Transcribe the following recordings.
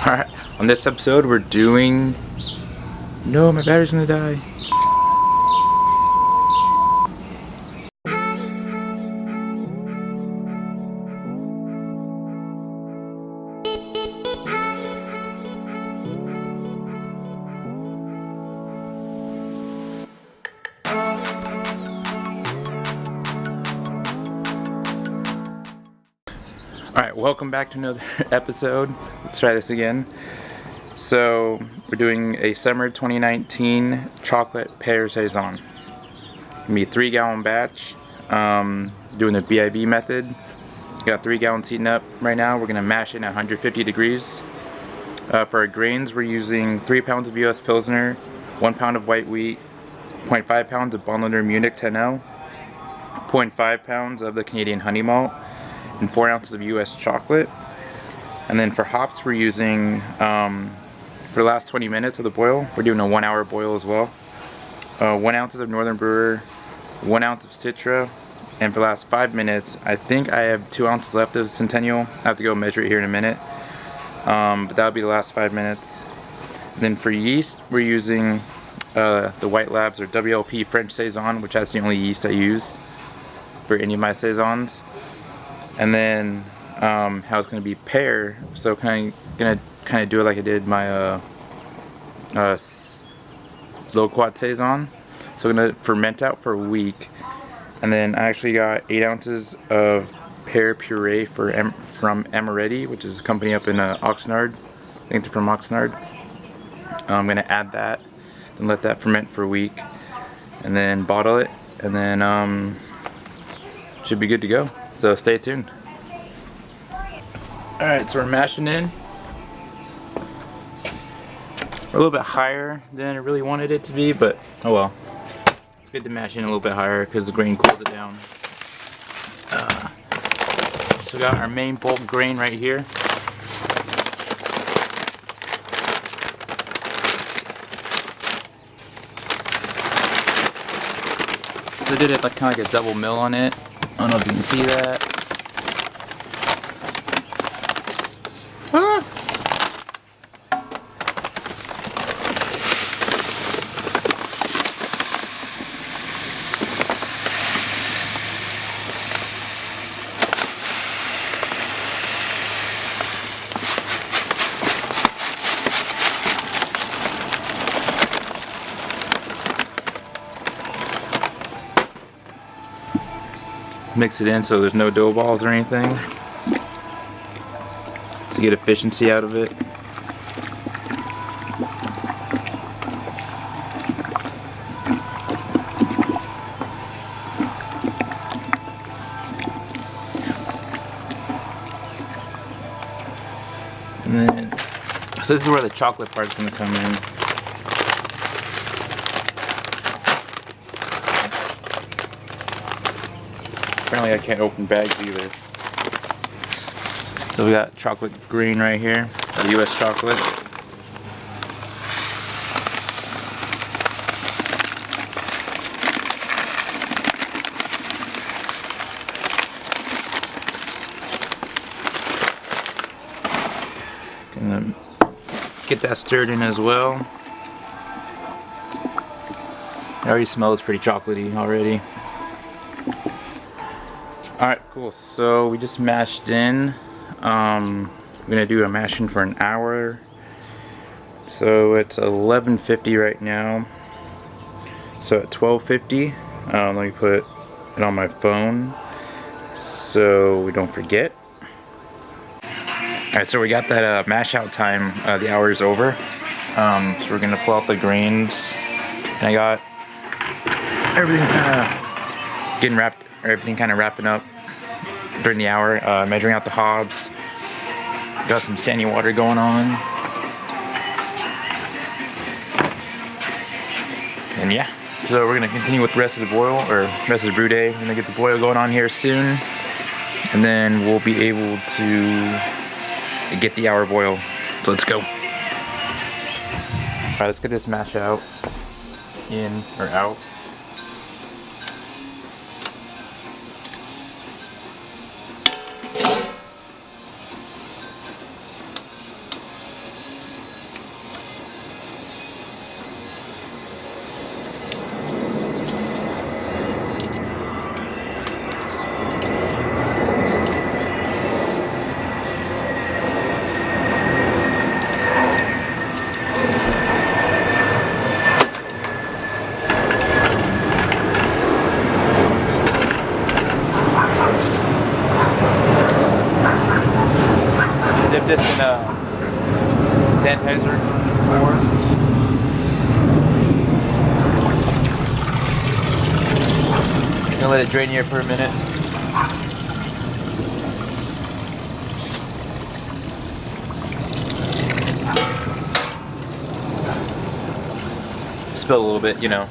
Alright, on this episode we're doing... No, my battery's gonna die. Alright, welcome back to another episode. Let's try this again. So, we're doing a summer 2019 chocolate pear saison. Gonna be a 3-gallon batch. Doing the BIB method. Got 3 gallons heating up right now. We're gonna mash it at 150 degrees. For our grains, we're using 3 pounds of US Pilsner, 1 pound of white wheat, 0.5 pounds of Bonlander Munich 10L, 0.5 pounds of the Canadian honey malt, and 4 ounces of US chocolate. And then for hops, we're using, for the last 20 minutes of the boil, we're doing a 1-hour boil as well. 1 ounce of Northern Brewer, 1 ounce of Citra, and for the last 5 minutes, I think I have 2 ounces left of Centennial. I have to go measure it here in a minute. But that'll be the last 5 minutes. Then for yeast, we're using the White Labs or WLP French Saison, which that's the only yeast I use for any of my saisons. And then how it's going to be pear, so gonna do it like I did my low quad saison. So I'm gonna ferment out for a week, and then I actually got 8 ounces of pear puree from Amaretti, which is a company up in Oxnard. I think they're from Oxnard. I'm gonna add that and let that ferment for a week, and then bottle it, and then should be good to go. So stay tuned. Alright, so we're mashing in. We're a little bit higher than I really wanted it to be, but oh well. It's good to mash in a little bit higher because the grain cools it down. So we got our main bulk grain right here. So I did it like kind of like a double mill on it. I don't know if you can see that. Mix it in so there's no dough balls or anything to get efficiency out of it. And then, so this is where the chocolate part's going to come in. Apparently I can't open bags either. So we got chocolate green right here, the US chocolate. Gonna get that stirred in as well. It already smells pretty chocolatey already. Alright, cool. So we just mashed in. I'm gonna do a mashing for an hour. So it's 11:50 right now. So at 12:50, let me put it on my phone so we don't forget. Alright, so we got that mash out time. The hour is over. So we're gonna pull out the grains, and I got everything kind of wrapping up during the hour, measuring out the hobs. Got some sandy water going on. And yeah, so we're gonna continue with the rest of the boil, or rest of the brew day. We're gonna get the boil going on here soon, and then we'll be able to get the hour boil. So let's go. Alright, let's get this mash out. In or out. this in sanitizer. Gonna let it drain here for a minute. Spill a little bit, you know.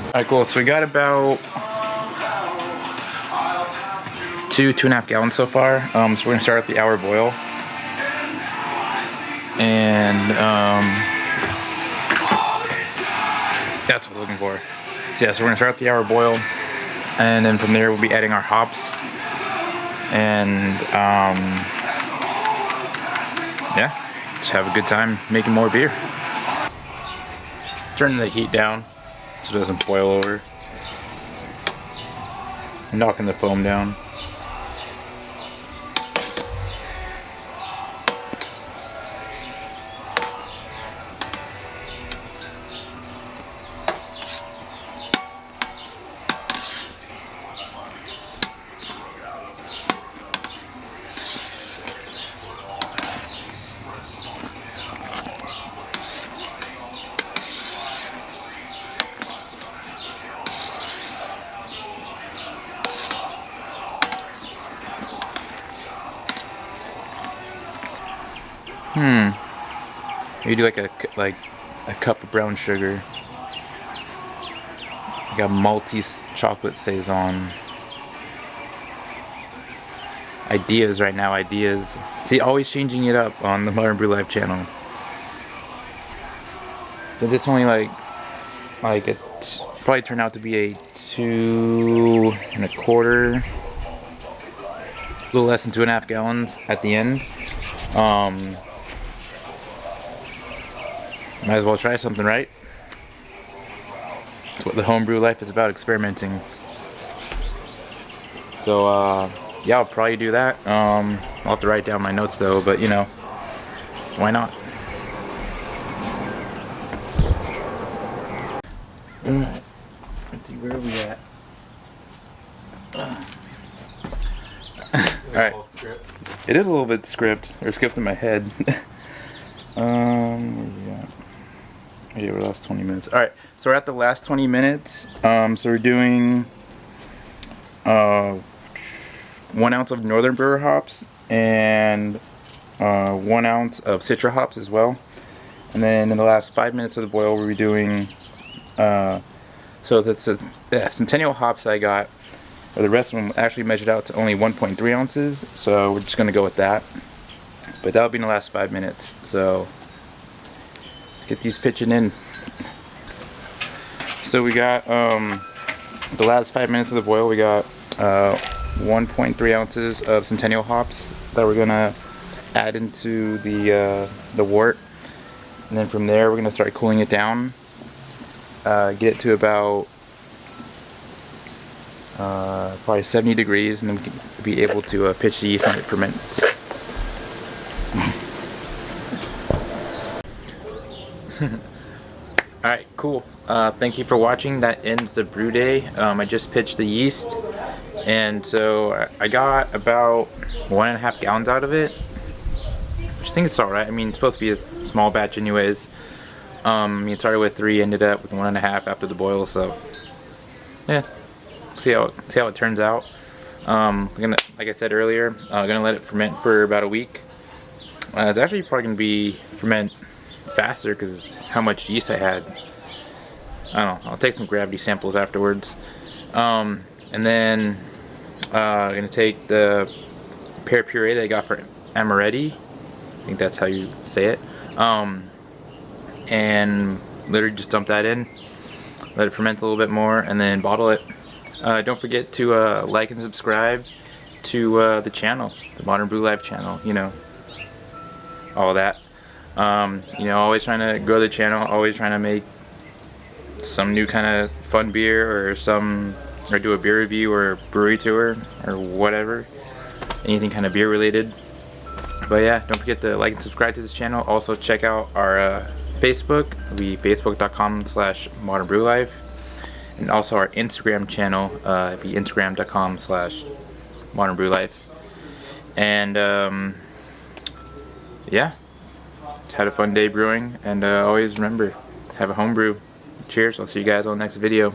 Alright, cool. So we got about 2.5 gallons so far. So we're gonna start at the hour boil. And that's what we're looking for. So yeah, so we're gonna start at the hour boil, and then from there we'll be adding our hops. And yeah, just have a good time making more beer. Turning the heat down so it doesn't boil over. Knocking the foam down. Maybe do like a cup of brown sugar. I got malty chocolate saison. Ideas right now, ideas. See, always changing it up on the Modern Brew Live channel. Since it's only probably turned out to be a 2.25, a little less than 2.5 gallons at the end. Might as well try something, right? That's what the homebrew life is about, experimenting. So, yeah, I'll probably do that. I'll have to write down my notes though, but you know, why not? Alright, let's see, where are we at? Alright, it is a little bit script, or script in my head. Where we at? Yeah, we're last 20 minutes. Alright, so we're at the last 20 minutes. So we're doing 1 ounce of Northern Brewer hops and 1 ounce of Citra hops as well. And then in the last 5 minutes of the boil, we'll be doing so that's Centennial hops I got, or the rest of them actually measured out to only 1.3 ounces. So we're just gonna go with that. But that'll be in the last 5 minutes. So get these pitching in. So we got the last 5 minutes of the boil, we got 1.3 ounces of Centennial hops that we're gonna add into the wort, and then from there we're gonna start cooling it down, get it to about probably 70 degrees, and then we can be able to pitch the yeast and let it ferment. Alright, cool. Thank you for watching. That ends the brew day. I just pitched the yeast, and so I got about 1.5 gallons out of it, which I think it's alright. I mean, it's supposed to be a small batch anyways. It started with 3, ended up with 1.5 after the boil, so yeah, see how it turns out. Like I said earlier, gonna let it ferment for about a week. It's actually probably gonna be ferment faster because how much yeast I had. I don't know, I'll take some gravity samples afterwards. And then gonna take the pear puree that I got for amaretti, I think that's how you say it, and literally just dump that in, let it ferment a little bit more, and then bottle it. Don't forget to like and subscribe to the channel, the Modern Brew Live channel, you know, all that. You know, always trying to grow the channel, always trying to make some new kind of fun beer, or do a beer review or a brewery tour or whatever, anything kind of beer related. But yeah, don't forget to like and subscribe to this channel. Also check out our Facebook, be facebook.com/modernbrewlife, and also our Instagram channel, be instagram.com/ modern brew life. And yeah, had a fun day brewing, and always remember, have a homebrew. Cheers, I'll see you guys on the next video.